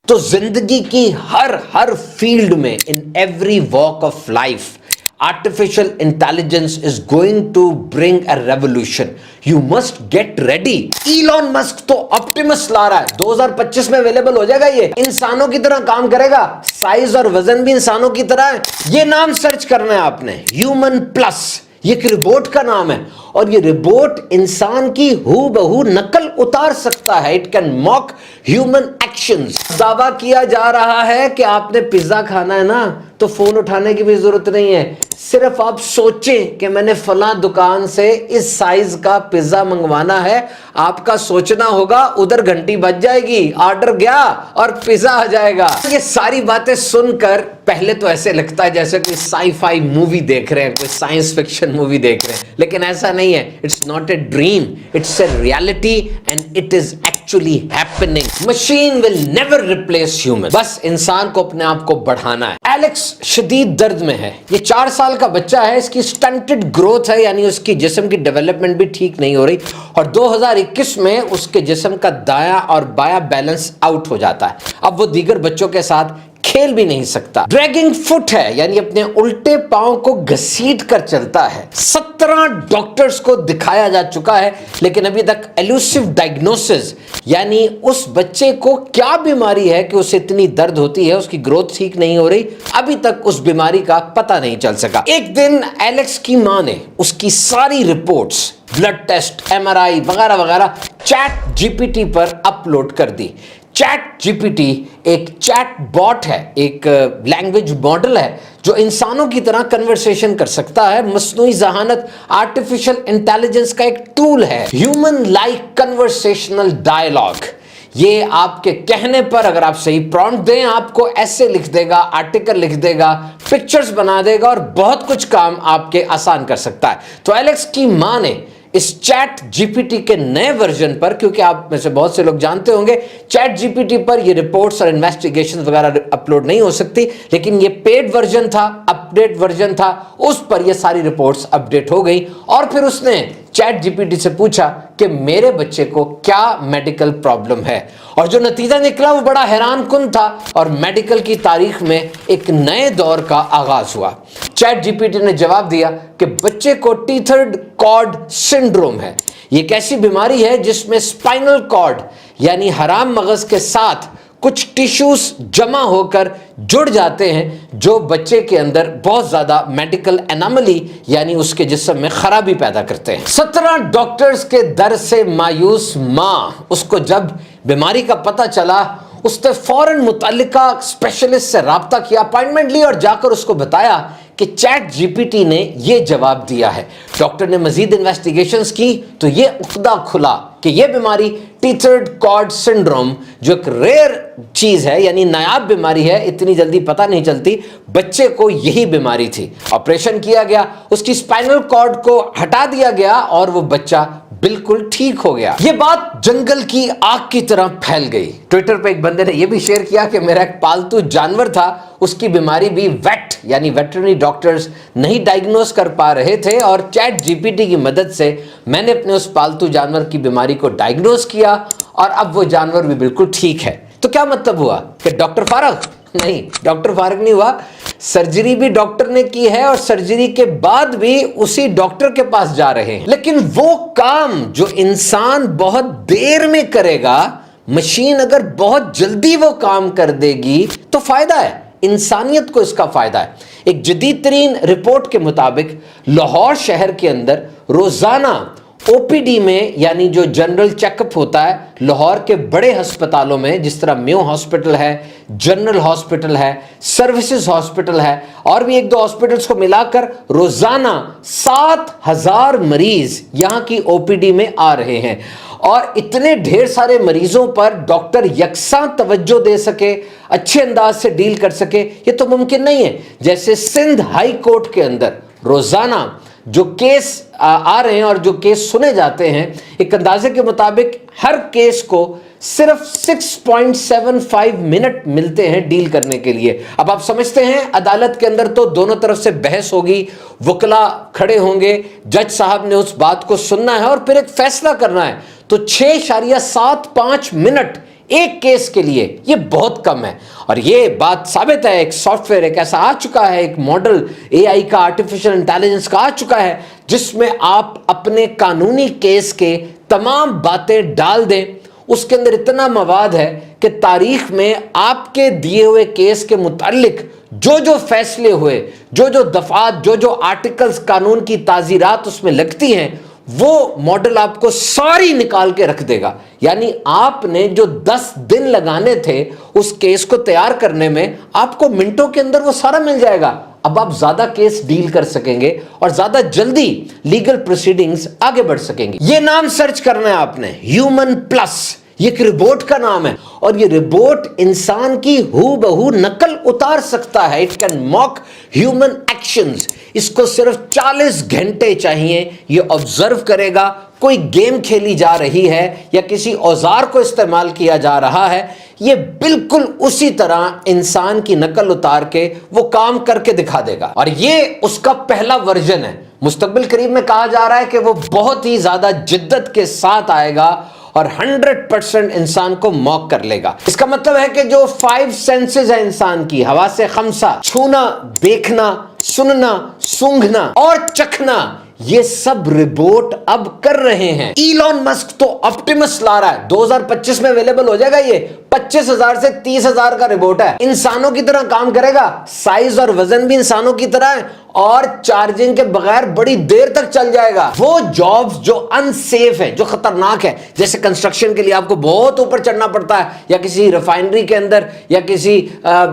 تو زندگی کی ہر فیلڈ میں in every walk of life artificial intelligence is going to bring a revolution. You must get ready. Elon Musk تو Optimus لا رہا ہے, 2025 میں اویلیبل ہو جائے گا. یہ انسانوں کی طرح کام کرے گا, سائز اور وزن بھی انسانوں کی طرح ہے. یہ نام سرچ کرنا ہے آپ نے, ہیومن پلس. یہ ایک روبوٹ کا نام ہے, اور یہ روبوٹ انسان کی ہو بہو نقل اتار سکتا ہے. It can mock human actions. دعویٰ کیا جا رہا ہے کہ آپ نے پیزا کھانا ہے نا, تو فون اٹھانے کی بھی ضرورت نہیں ہے. صرف آپ سوچیں کہ میں نے فلاں دکان سے اس سائز کا پیزا منگوانا ہے, آپ کا سوچنا ہوگا, ادھر گھنٹی بج جائے گی, آرڈر گیا اور پیزا آ جائے گا. یہ ساری باتیں سن کر پہلے تو ایسے لگتا ہے جیسے کوئی سائی فائی مووی دیکھ رہے ہیں, کوئی سائنس فکشن مووی دیکھ رہے ہیں, لیکن ایسا نہیں ہے. It's not a dream, it's a reality and it is actually happening. Machine will never replace human. بس انسان کو اپنے آپ کو بڑھانا ہے. ایلیکس شدید درد میں ہے. یہ 4 سال کا بچہ ہے, اس کی سٹنٹڈ گروتھ ہے, یعنی اس کی جسم کی ڈیولپمنٹ بھی ٹھیک نہیں ہو رہی, اور 2021 میں اس کے جسم کا دایاں اور بایاں بیلنس آؤٹ ہو جاتا ہے. اب وہ دیگر بچوں کے ساتھ کھیل بھی نہیں سکتا. ڈریگنگ فٹ ہے, یعنی اپنے الٹے پاؤں کو گھسیٹ کر چلتا ہے. 17 ڈاکٹرز کو دکھایا جا چکا ہے, لیکن ابھی تک ایلوسیو ڈائگنوسس, یعنی اس بچے کو کیا بیماری ہے کہ اسے اتنی درد ہوتی ہے, اس کی گروتھ ٹھیک نہیں ہو رہی, ابھی تک اس بیماری کا پتہ نہیں چل سکا. ایک دن ایلیکس کی ماں نے اس کی ساری رپورٹس, بلڈ ٹیسٹ, MRI وغیرہ وغیرہ چیٹ جی پی ٹی پر اپلوڈ کر دی. چیٹ جی پی ٹی ایک چیٹ باٹ ہے, ایک لینگویج ماڈل ہے جو انسانوں کی طرح کنورسیشن کر سکتا ہے. مصنوعی ذہانت, آرٹیفیشل انٹیلیجنس کا ایک ٹول ہے. Human like conversational dialogue. یہ آپ کے کہنے پر اگر آپ صحیح پرامپٹ دیں, آپ کو ایسے لکھ دے گا, آرٹیکل لکھ دے گا, پکچرز بنا دے گا, اور بہت کچھ کام آپ کے آسان کر سکتا ہے. تو ایلیکس کی ماں نے اس چیٹ جی پی ٹی کے نئے ورژن پر, کیونکہ آپ میں سے بہت سے لوگ جانتے ہوں گے چیٹ جی پی ٹی پر یہ رپورٹس اور انویسٹیگیشن وغیرہ اپلوڈ نہیں ہو سکتی, لیکن یہ پیڈ ورژن تھا, اپڈیٹ ورژن تھا, اس پر یہ ساری رپورٹس اپڈیٹ ہو گئی. اور پھر اس نے چیٹ جی پی ٹی سے پوچھا کہ میرے بچے کو کیا میڈیکل پرابلم ہے, اور جو نتیجہ نکلا وہ بڑا حیران کن تھا, اور میڈیکل کی تاریخ میں ایک نئے دور کا آغاز ہوا. چیٹ جی پی ٹی نے جواب دیا کہ بچے کو ٹیتھرڈ کارڈ سنڈروم ہے. یہ ایک ایسی بیماری ہے جس میں اسپائنل کارڈ یعنی حرام مغز کے ساتھ کچھ ٹیشوز جمع ہو کر جڑ جاتے ہیں, جو بچے کے اندر بہت زیادہ میڈیکل اناملی یعنی اس کے جسم میں خرابی پیدا کرتے ہیں. 17 ڈاکٹرز کے در سے مایوس ماں, اس کو جب بیماری کا پتہ چلا, اس نے فوراً متعلقہ اسپیشلسٹ سے رابطہ کیا, اپائنٹمنٹ لی, اور جا کر اس کو بتایا کہ چیٹ جی پی ٹی نے یہ جواب دیا ہے. ڈاکٹر نے مزید انویسٹیگیشنز کی تو یہ عقدہ کھلا کہ یہ بیماری ٹیتھرڈ کارڈ سنڈروم, جو ایک ریئر چیز ہے, یعنی نایاب بیماری ہے, اتنی جلدی پتہ نہیں چلتی, بچے کو یہی بیماری تھی. آپریشن کیا گیا, اس کی اسپائنل کارڈ کو ہٹا دیا گیا, اور وہ بچہ بالکل ٹھیک ہو گیا. یہ بات جنگل کی آگ کی طرح پھیل گئی. ٹویٹر پہ ایک بندے نے یہ بھی شیئر کیا کہ میرا ایک پالتو جانور تھا, اس کی بیماری بھی ویٹ یعنی ویٹرنری ڈاکٹرز نہیں ڈائگنوز کر پا رہے تھے, اور چیٹ جی پی ٹی کی مدد سے میں نے اپنے اس پالتو جانور کی بیماری کو ڈائگنوز کیا, اور اب وہ جانور بھی بالکل ٹھیک ہے. تو کیا مطلب ہوا کہ ڈاکٹر فارغ؟ نہیں, ڈاکٹر فارغ نہیں ہوا. سرجری بھی ڈاکٹر نے کی ہے, اور سرجری کے بعد بھی اسی ڈاکٹر کے پاس جا رہے ہیں. لیکن وہ کام جو انسان بہت دیر میں کرے گا, مشین اگر بہت جلدی وہ کام کر دے گی تو فائدہ ہے, انسانیت کو اس کا فائدہ ہے. ایک جدید ترین رپورٹ کے مطابق لاہور شہر کے اندر روزانہ او پی ڈی میں, یعنی جو جنرل چیک اپ ہوتا ہے لاہور کے بڑے ہسپتالوں میں, جس طرح میو ہاسپٹل ہے, جنرل ہاسپٹل ہے, سروسز ہاسپٹل ہے, اور بھی 1-2 ہاسپٹلز کو ملا کر روزانہ 7,000 مریض یہاں کی او پی ڈی میں آ رہے ہیں. اور اتنے ڈھیر سارے مریضوں پر ڈاکٹر یکساں توجہ دے سکے, اچھے انداز سے ڈیل کر سکے, یہ تو ممکن نہیں ہے. جیسے سندھ ہائی کورٹ کے اندر روزانہ جو کیس آ رہے ہیں اور جو کیس سنے جاتے ہیں, ایک اندازے کے مطابق ہر کیس کو صرف 6.75 منٹ ملتے ہیں ڈیل کرنے کے لیے. اب آپ سمجھتے ہیں عدالت کے اندر تو دونوں طرف سے بحث ہوگی, وکلا کھڑے ہوں گے, جج صاحب نے اس بات کو سننا ہے اور پھر ایک فیصلہ کرنا ہے, تو 6.75 منٹ ایک کیس کے لیے یہ بہت کم ہے. اور یہ بات ثابت ہے, ایک سافٹ ویئر ایک ایسا آ چکا ہے, ایک ماڈل اے آئی کا, آرٹیفیشل انٹیلیجنس کا آ چکا ہے, جس میں آپ اپنے قانونی کیس کے تمام باتیں ڈال دیں. اس کے اندر اتنا مواد ہے کہ تاریخ میں آپ کے دیے ہوئے کیس کے متعلق جو فیصلے ہوئے, جو دفعات, جو آرٹیکلز قانون کی تعزیرات اس میں لگتی ہیں, وہ ماڈل آپ کو ساری نکال کے رکھ دے گا. یعنی آپ نے جو 10 دن لگانے تھے اس کیس کو تیار کرنے میں, آپ کو منٹوں کے اندر وہ سارا مل جائے گا. اب آپ زیادہ کیس ڈیل کر سکیں گے اور زیادہ جلدی لیگل پروسیڈنگز آگے بڑھ سکیں گے. یہ نام سرچ کرنا ہے آپ نے, ہیومن پلس. یہ ایک روبوٹ کا نام ہے اور یہ روبوٹ انسان کی ہو بہو نقل اتار سکتا ہے. It can mock human actions. اس کو صرف 40 گھنٹے چاہیے. یہ آبزرو کرے گا کوئی گیم کھیلی جا رہی ہے یا کسی اوزار کو استعمال کیا جا رہا ہے, یہ بالکل اسی طرح انسان کی نقل اتار کے وہ کام کر کے دکھا دے گا. اور یہ اس کا پہلا ورژن ہے. مستقبل قریب میں کہا جا رہا ہے کہ وہ بہت ہی زیادہ جدت کے ساتھ آئے گا اور 100% انسان کو موک کر لے گا. اس کا مطلب ہے کہ جو 5 سینسز ہیں انسان کی, حواس خمسہ, چھونا, دیکھنا, سننا, سونگھنا اور چکھنا, یہ سب روبوٹ اب کر رہے ہیں. ایلون مسک تو آپٹیمس لا رہا ہے, 2025 میں اویلیبل ہو جائے گا. یہ 25,000 سے 30,000 کا روبوٹ ہے, انسانوں کی طرح کام کرے گا, سائز اور وزن بھی انسانوں کی طرح ہے اور چارجنگ کے بغیر بڑی دیر تک چل جائے گا. وہ جابز جو ان سیف ہیں, جو خطرناک ہے, جیسے کنسٹرکشن کے لیے آپ کو بہت اوپر چڑھنا پڑتا ہے, یا کسی ریفائنری کے اندر یا کسی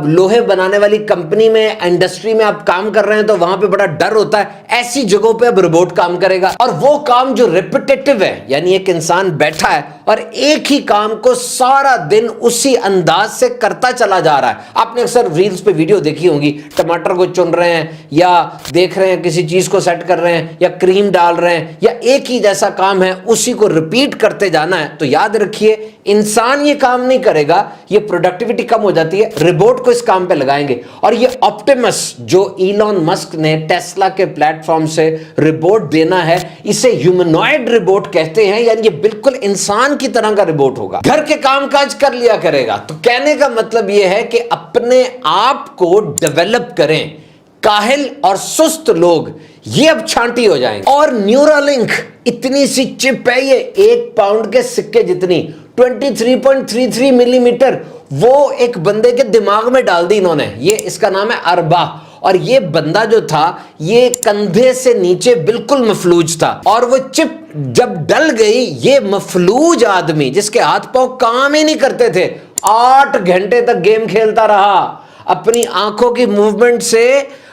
لوہے بنانے والی کمپنی میں, انڈسٹری میں آپ کام کر رہے ہیں تو وہاں پہ بڑا ڈر ہوتا ہے, ایسی جگہوں پہ اب روبوٹ کام کرے گا. اور وہ کام جو ریپیٹیٹو ہے, یعنی ایک انسان بیٹھا ہے اور ایک ہی کام کو سارا دن اسی انداز سے کرتا چلا جا رہا ہے. آپ نے اکثر ریلز پہ ویڈیو دیکھی ہوں گی, ٹماٹر کو چن رہے ہیں یا دیکھ رہے ہیں کسی چیز کو سیٹ کر رہے ہیں یا کریم ڈال رہے ہیں, یا ایک ہی جیسا کام ہے اسی کو ریپیٹ کرتے جانا ہے. تو یاد رکھیے, انسان یہ کام نہیں کرے گا, یہ پروڈکٹیوٹی کم ہو جاتی ہے, روبوٹ کو اس کام پہ لگائیں گے. اور یہ آپٹیمس جو ایلون مسک نے ٹیسلا کے پلیٹ فارم سے روبوٹ دینا ہے, اسے ہیومنوائڈ روبوٹ کہتے ہیں. یعنی یہ بالکل انسان کی طرح کا روبوٹ ہوگا, گھر کے کام کاج کر لیا کرے گا. تو کہنے کا مطلب یہ ہے کہ اپنے آپ کو ڈیولپ کریں. کاہل اور سست لوگ یہ اب چھانٹی ہو جائیں گے. اور نیورالنک اتنی سی چپ ہے, یہ 1 پاؤنڈ کے سکے جتنی, 23.33 ملی میٹر, وہ ایک بندے کے دماغ میں ڈال دی انہوں نے. یہ اس کا نام ہے اربا. اور یہ بندہ جو تھا یہ کندھے سے نیچے بالکل مفلوج تھا, اور وہ چپ جب ڈل گئی, یہ مفلوج آدمی جس کے ہاتھ پاؤں کام ہی نہیں کرتے تھے, 8 گھنٹے تک گیم کھیلتا رہا. اپنی آنکھوں کی موومنٹ سے,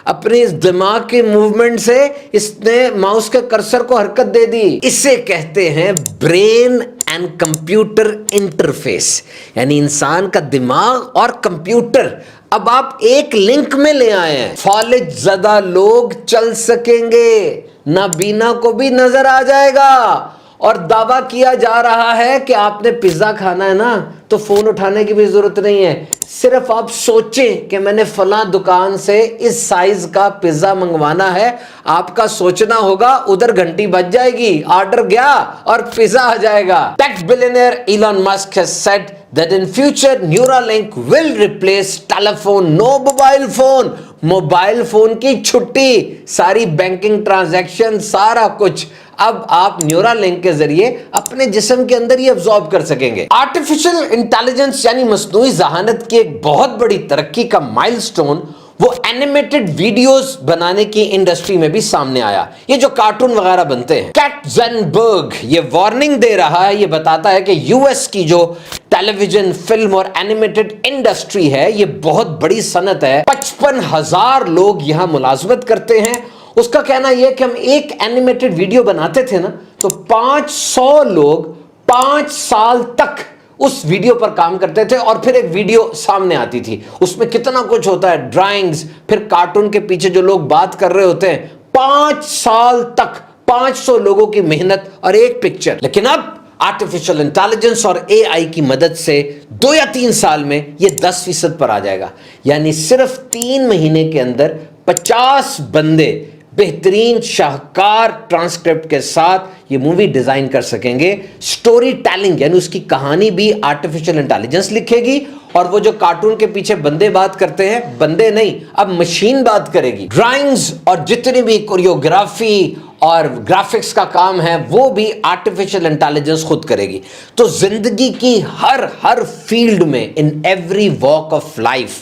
اپنی دماغ کی موومنٹ سے اس نے ماؤس کے کرسر کو حرکت دے دی. اسے کہتے ہیں برین اینڈ کمپیوٹر انٹرفیس, یعنی انسان کا دماغ اور کمپیوٹر اب آپ ایک لنک میں لے آئے ہیں. فالج زدہ لوگ چل سکیں گے, نابینا کو بھی نظر آ جائے گا. اور دعویٰ کیا جا رہا ہے کہ آپ نے پیزا کھانا ہے نا تو فون اٹھانے کی بھی ضرورت نہیں ہے, صرف آپ سوچیں کہ میں نے فلاں دکان سے اس سائز کا پیزا منگوانا ہے, آپ کا سوچنا ہوگا, ادھر گھنٹی بج جائے گی, آرڈر گیا اور پیزا آ جائے گا. Tech billionaire Elon Musk has said that in future Neuralink will replace telephone. No mobile phone. Mobile phone کی چھٹی, ساری بینکنگ ٹرانزیکشن, سارا کچھ اب آپ نیورا لنک کے ذریعے اپنے جسم کے اندر ہی ابزارب کر سکیں گے. آرٹیفیشل انٹیلیجنس یعنی مصنوعی ذہانت کی ایک بہت بڑی ترقی کا مائل سٹون وہ اینیمیٹڈ ویڈیوز بنانے کی انڈسٹری میں بھی سامنے آیا. یہ جو کارٹون وغیرہ بنتے ہیں, کیٹزنبرگ یہ وارننگ دے رہا ہے, یہ بتاتا ہے کہ یو ایس کی جو ٹیلی ویژن, فلم اور اینیمیٹڈ انڈسٹری ہے یہ بہت بڑی صنعت ہے. 55,000 لوگ یہاں ملازمت کرتے ہیں. اس کا کہنا یہ کہ ہم ایک اینیمیٹڈ ویڈیو بناتے تھے نا تو 500 لوگ 5 سال تک اس ویڈیو پر کام کرتے تھے, اور پھر ایک ویڈیو سامنے آتی تھی, اس میں کتنا کچھ ہوتا ہے, ڈرائنگز, پھر کارٹون کے پیچھے جو لوگ بات کر رہے ہوتے ہیں, 5 سال تک 500 لوگوں کی محنت اور ایک پکچر. لیکن اب آرٹیفیشل انٹیلیجنس اور اے آئی کی مدد سے 2 یا 3 سال میں یہ 10% پر آ جائے گا. یعنی صرف 3 مہینے کے اندر 50 بندے بہترین شاہکار ٹرانسکرپٹ کے ساتھ یہ مووی ڈیزائن کر سکیں گے. سٹوری ٹیلنگ یعنی اس کی کہانی بھی آرٹیفیشل انٹیلیجنس لکھے گی, اور وہ جو کارٹون کے پیچھے بندے بات کرتے ہیں, بندے نہیں اب مشین بات کرے گی. ڈرائنگز اور جتنی بھی کوریوگرافی اور گرافکس کا کام ہے وہ بھی آرٹیفیشل انٹیلیجنس خود کرے گی. تو زندگی کی ہر فیلڈ میں, in every walk of life,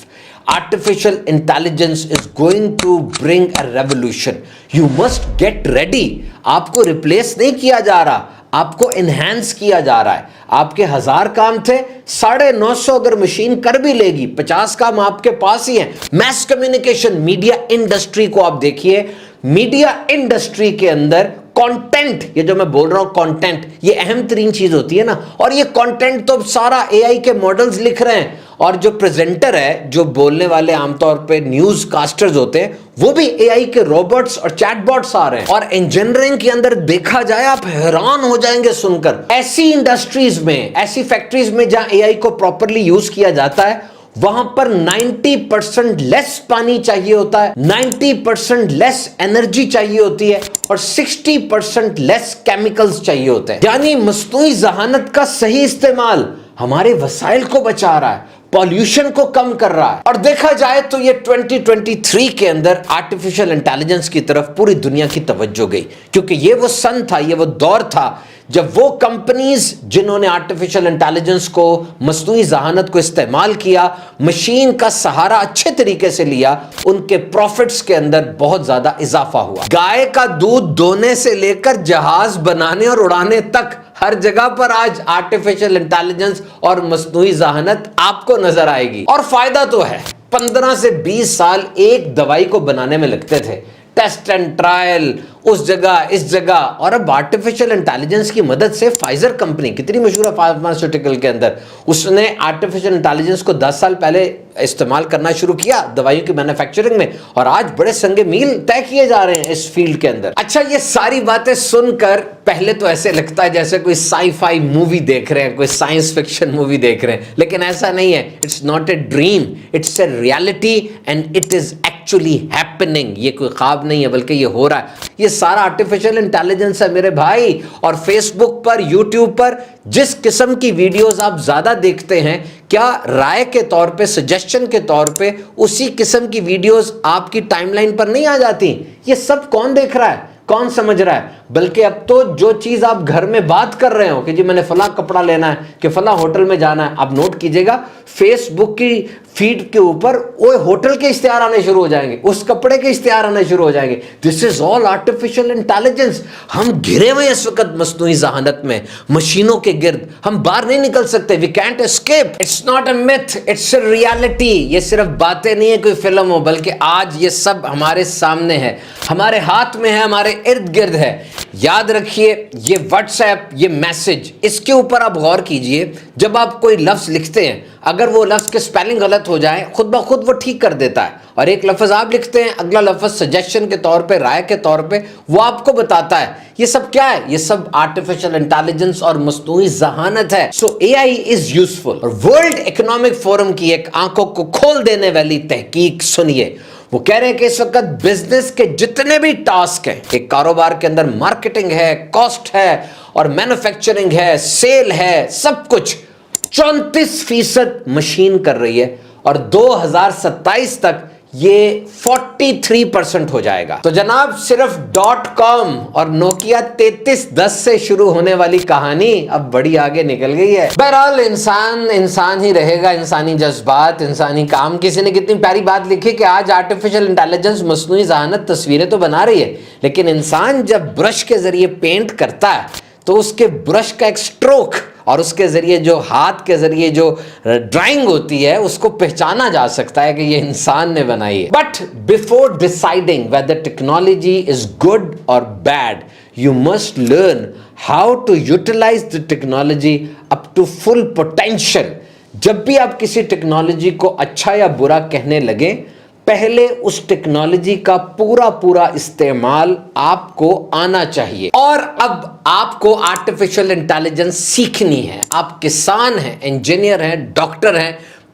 artificial intelligence is going to bring a revolution. You must get ready. آپ کو ریپلیس نہیں کیا جا رہا, آپ کو انہینس کیا جا رہا ہے. آپ کے 1000 کام تھے, 950 اگر مشین کر بھی لے گی, 50 کام آپ کے پاس ہی ہیں. میس کمیونیکیشن, میڈیا انڈسٹری کو آپ دیکھیے. میڈیا انڈسٹری کے اندر کانٹینٹ, یہ جو میں بول رہا ہوں کانٹینٹ, یہ اہم ترین چیز ہوتی ہے نا. اور یہ کانٹینٹ تو سارا اے آئی کے ماڈلز لکھ رہے ہیں, اور جو پریزنٹر ہے, جو بولنے والے عام طور پہ نیوز کاسٹرز ہوتے ہیں, وہ بھی اے آئی کے روبوٹس اور چیٹ باٹس آ رہے ہیں. اور انجینئرنگ کے اندر دیکھا جائے, آپ حیران ہو جائیں گے سن کر, ایسی انڈسٹریز میں, ایسی فیکٹریز میں جہاں اے آئی کو پراپرلی یوز کیا جاتا ہے, وہاں پر 90% لیس پانی چاہیے ہوتا ہے, 90% لیس انرجی چاہیے ہوتی ہے, اور 60% لیس کیمیکلز چاہیے ہوتے ہیں. یعنی مصنوعی ذہانت کا صحیح استعمال ہمارے وسائل کو بچا رہا ہے, پالیوشن کو کم کر رہا ہے. اور دیکھا جائے تو یہ 2023 کے اندر آرٹیفیشل انٹیلیجنس کی طرف پوری دنیا کی توجہ گئی, کیونکہ یہ وہ سن تھا, یہ وہ دور تھا جب وہ کمپنیز جنہوں نے آرٹیفیشل انٹیلیجنس کو, مصنوعی ذہانت کو استعمال کیا, مشین کا سہارا اچھے طریقے سے لیا, ان کے پروفٹس کے اندر بہت زیادہ اضافہ ہوا. گائے کا دودھ دونے سے لے کر جہاز بنانے اور اڑانے تک ہر جگہ پر آج آرٹیفیشل انٹیلیجنس اور مصنوعی ذہانت آپ کو نظر آئے گی. اور فائدہ تو ہے, 15 سے 20 سال ایک دوائی کو بنانے میں لگتے تھے, ٹیسٹ اینڈ ٹرائل اس جگہ اس جگہ. اور اب آرٹیفیشل انٹیلیجنس کی مدد سے فائزر کمپنی کتنی مشہور ہے فارماسیوٹیکل کے اندر, اس نے آرٹیفیشل انٹیلیجنس کو 10 سال پہلے استعمال کرنا شروع کیا دوائیوں کی مینوفیکچرنگ میں, اور آج بڑے سنگ میل طے کیے جا رہے ہیں اس فیلڈ کے اندر. اچھا, یہ ساری باتیں سن کر پہلے تو ایسے لگتا ہے جیسے کوئی سائی فائی مووی دیکھ رہے ہیں, کوئی سائنس فکشن مووی دیکھ رہے ہیں, لیکن ایسا نہیں ہے. It's not a dream, it's a reality and it is actually happening. یہ کوئی خواب نہیں ہے بلکہ یہ ہو رہا ہے. یہ سارا آرٹیفیشل انٹیلیجنس ہے میرے بھائی. اور فیس بک پر, یوٹیوب پر جس قسم کی ویڈیوز آپ زیادہ دیکھتے ہیں, کیا رائے کے طور پہ, سجیشن کے طور پہ اسی قسم کی ویڈیوز آپ کی ٹائم لائن پر نہیں آ جاتی؟ یہ سب کون دیکھ رہا ہے, کون سمجھ رہا ہے؟ بلکہ اب تو جو چیز آپ گھر میں بات کر رہے ہو کہ جی میں نے فلاں کپڑا لینا ہے, کہ فلاں ہوٹل میں جانا ہے, آپ نوٹ کیجئے گا فیس بک کی فیڈ کے اوپر وہ ہوٹل کے اشتہار آنے شروع ہو جائیں گے, اس کپڑے کے اشتہار آنے شروع ہو جائیں گے. دس از آل آرٹیفیشل انٹیلیجنس. ہم گھرے ہوئے اس وقت مصنوعی ذہانت میں, مشینوں کے گرد, ہم باہر نہیں نکل سکتے. We can't escape. It's not a myth, it's a reality. یہ صرف باتیں نہیں ہے کوئی فلم ہو, بلکہ آج یہ سب ہمارے سامنے ہے, ہمارے ہاتھ میں ہے, ہمارے ارد گرد ہے. یاد رکھیے, یہ واٹس ایپ, یہ میسج, اس کے اوپر آپ غور کیجئے. جب آپ کوئی لفظ لکھتے ہیں, اگر وہ لفظ کے سپیلنگ غلط ہو جائیں, خود بخود وہ ٹھیک کر دیتا ہے. اور ایک لفظ آپ لکھتے ہیں, اگلا لفظ سجیشن کے طور پہ, رائے کے طور پہ وہ آپ کو بتاتا ہے. یہ سب کیا ہے؟ یہ سب آرٹیفیشل انٹیلیجنس اور مصنوعی ذہانت ہے. سو اے آئی از یوزفل. اور ورلڈ اکنامک فورم کی ایک آنکھوں کو کھول دینے والی تحقیق سنیے. وہ کہہ رہے ہیں کہ اس وقت بزنس کے جتنے بھی ٹاسک ہیں, ایک کاروبار کے اندر مارکیٹنگ ہے, کاسٹ ہے, اور مینوفیکچرنگ ہے, سیل ہے, سب کچھ 34% مشین کر رہی ہے, اور 2027 تک یہ 43% ہو جائے گا. تو جناب صرف .com اور نوکیا 3310 سے شروع ہونے والی کہانی اب بڑی آگے نکل گئی ہے. بہرحال انسان ہی رہے گا, انسانی جذبات, انسانی کام. کسی نے کتنی پیاری بات لکھی کہ آج آرٹیفیشل انٹیلیجنس, مصنوعی ذہانت تصویریں تو بنا رہی ہے, لیکن انسان جب برش کے ذریعے پینٹ کرتا ہے تو اس کے برش کا ایک سٹروک اور اس کے ذریعے جو ہاتھ کے ذریعے جو ڈرائنگ ہوتی ہے اس کو پہچانا جا سکتا ہے کہ یہ انسان نے بنائی ہے. But before deciding whether technology is good or bad, you must learn how to utilize the technology up to full potential. جب بھی آپ کسی ٹیکنالوجی کو اچھا یا برا کہنے لگیں, پہلے اس ٹیکنالوجی کا پورا استعمال آپ کو آنا چاہیے. اور اب آپ کو آرٹیفیشل انٹیلیجنس سیکھنی ہے. آپ کسان ہیں, انجینئر ہیں, ڈاکٹر ہیں,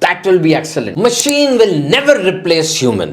that will be excellent. Machine will never replace human.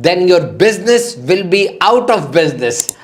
then your business will be out of business.